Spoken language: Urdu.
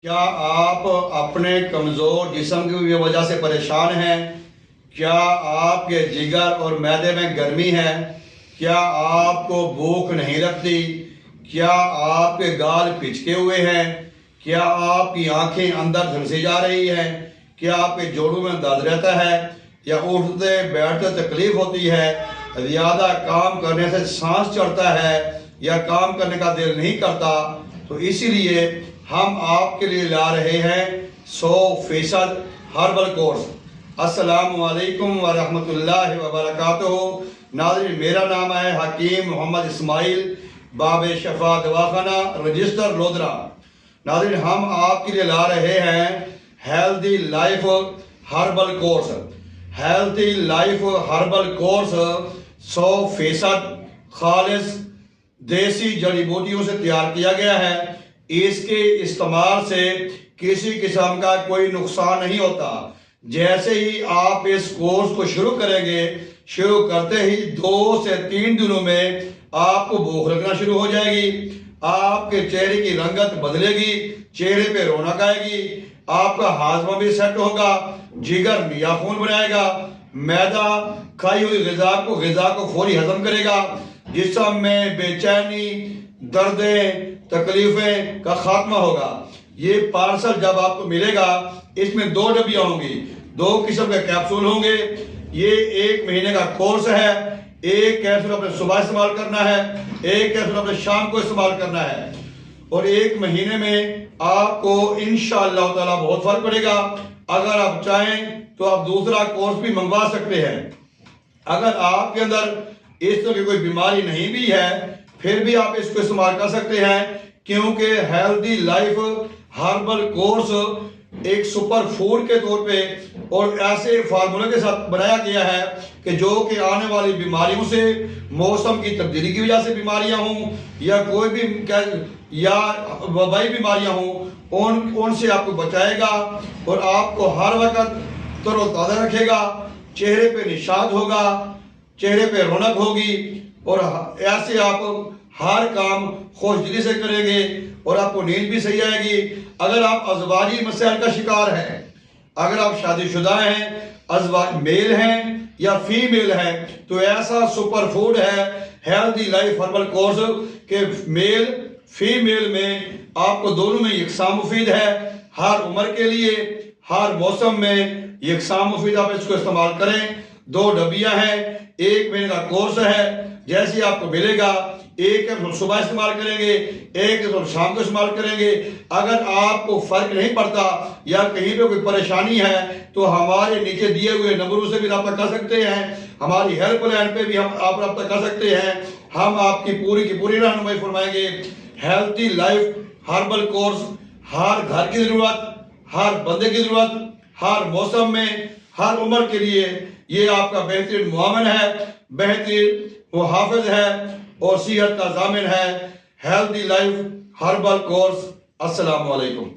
کیا آپ اپنے کمزور جسم کی وجہ سے پریشان ہیں؟ کیا آپ کے جگر اور معدے میں گرمی ہے؟ کیا آپ کو بھوک نہیں لگتی؟ کیا آپ کے گال پچکے ہوئے ہیں؟ کیا آپ کی آنکھیں اندر جھلسی جا رہی ہیں؟ کیا آپ کے جوڑوں میں درد رہتا ہے یا اٹھتے بیٹھتے تکلیف ہوتی ہے؟ زیادہ کام کرنے سے سانس چڑھتا ہے یا کام کرنے کا دل نہیں کرتا؟ تو اسی لیے ہم آپ کے لیے لا رہے ہیں 100% ہربل کورس۔ السلام علیکم ورحمۃ اللہ وبرکاتہ۔ ناظرین، میرا نام ہے حکیم محمد اسماعیل، باب شفا دواخانہ، رجسٹر لودھرا۔ ناظرین، ہم آپ کے لیے لا رہے ہیں healthy life herbal course. Healthy life herbal course 100% خالص دیسی جڑی بوٹیوں سے تیار کیا گیا ہے۔ اس کے استعمال سے کسی قسم کا کوئی نقصان نہیں ہوتا۔ جیسے ہی آپ اس کورس کو شروع کریں گے، شروع کرتے ہی 2 سے 3 دنوں میں آپ کو بھوک لگنا شروع ہو جائے گی، آپ کے چہرے کی رنگت بدلے گی، چہرے پہ رونق آئے گی، آپ کا ہاضمہ بھی سیٹ ہوگا، جگر نیا خون بنائے گا، معدہ کھائی ہوئی غذا کو فوری ہضم کرے گا، جسم میں بے چینی، دردیں، تکلیفیں کا خاتمہ ہوگا۔ یہ پارسل جب آپ کو ملے گا، اس میں 2 ڈبیاں ہوں گی، 2 قسم کے کیپسول ہوں گے۔ یہ 1 مہینے کا کورس ہے۔ ایک کیپسول اپنے صبح استعمال کرنا ہے، ایک کیپسول اپنے شام کو استعمال کرنا ہے، اور 1 مہینے میں آپ کو انشاءاللہ تعالی بہت فرق پڑے گا۔ اگر آپ چاہیں تو آپ دوسرا کورس بھی منگوا سکتے ہیں۔ اگر آپ کے اندر اس طرح کی کوئی بیماری نہیں بھی ہے، پھر بھی آپ اس کو استعمال کر سکتے ہیں، کیونکہ ہیلتھی لائف ہربل کورس ایک سپر فوڈ کے طور پہ اور ایسے فارمولے کے ساتھ بنایا گیا ہے کہ جو کہ آنے والی بیماریوں سے، موسم کی تبدیلی کی وجہ سے بیماریاں ہوں یا کوئی بھی یا وبائی بیماریاں ہوں، ان سے آپ کو بچائے گا اور آپ کو ہر وقت تر و تازہ رکھے گا، چہرے پہ نشاط ہوگا، چہرے پہ رونق ہوگی، اور ایسے آپ ہر کام خوش دلی سے کریں گے اور آپ کو نیند بھی صحیح آئے گی۔ اگر آپ ازواجی مسائل کا شکار ہیں، اگر آپ شادی شدہ ہیں، میل ہیں یا فیمیل ہیں، تو ایسا سپر فوڈ ہے ہیلتھی لائف ہربل کورس کہ میل فیمیل میں آپ کو دونوں میں یکساں مفید ہے، ہر عمر کے لیے، ہر موسم میں یکساں مفید۔ آپ اس کو استعمال کریں۔ 2 ڈبیاں ہیں، 1 مہینے کا کورس ہے۔ جیسے آپ کو ملے گا، ایک کیپسول صبح استعمال کریں گے، ایک کیپسول شام کو استعمال کریں گے۔ اگر آپ کو فرق نہیں پڑتا یا کہیں پہ کوئی پریشانی ہے تو ہمارے نیچے دیے ہوئے نمبروں سے بھی رابطہ کر سکتے ہیں، ہماری ہیلپ لائن پہ بھی آپ رابطہ کر سکتے ہیں۔ ہم آپ کی پوری رہنمائی فرمائیں گے۔ ہیلتھی لائف ہربل کورس ہر گھر کی ضرورت، ہر بندے کی ضرورت، ہر موسم میں، ہر عمر کے لیے یہ آپ کا بہترین معاون ہے، بہترین محافظ ہے اور صحت کا ضامن ہے۔ Healthy life herbal course. السلام علیکم۔